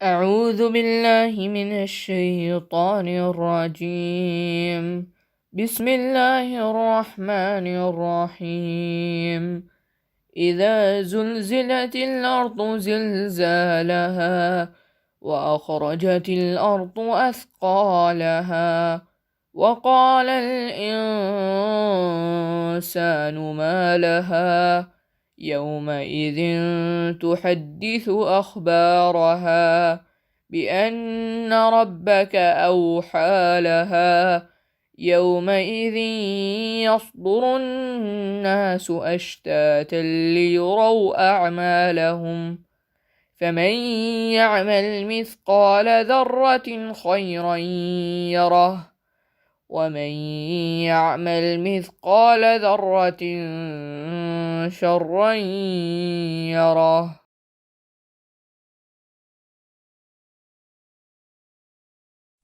أعوذ بالله من الشيطان الرجيم. بسم الله الرحمن الرحيم. إذا زلزلت الأرض زلزالها وأخرجت الأرض أثقالها وقال الإنسان ما لها يومئذ تحدث أخبارها بأن ربك أوحى لها يومئذ يصدر الناس أشتاتا ليروا أعمالهم فمن يعمل مثقال ذرة خيرا يره ومن يعمل مثقال ذرة شرا يره.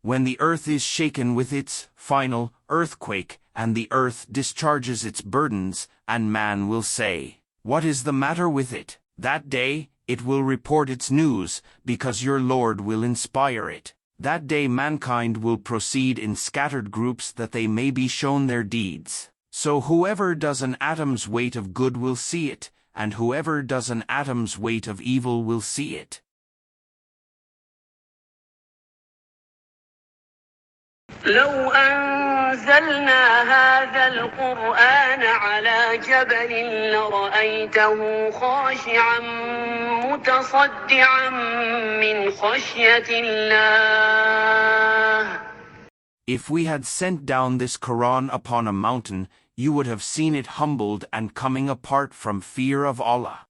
When the earth is shaken with its final earthquake, and the earth discharges its burdens, and man will say, "What is the matter with it?" That day, it will report its news, because your Lord will inspire it. That day mankind will proceed in scattered groups that they may be shown their deeds. So whoever does an atom's weight of good will see it, and whoever does an atom's weight of evil will see it. لو أنزلنا هذا القرآن على جبل لرأيته خاشعا متصدعا من خشية الله. If we had sent down this Quran upon a mountain, you would have seen it humbled and coming apart from fear of Allah.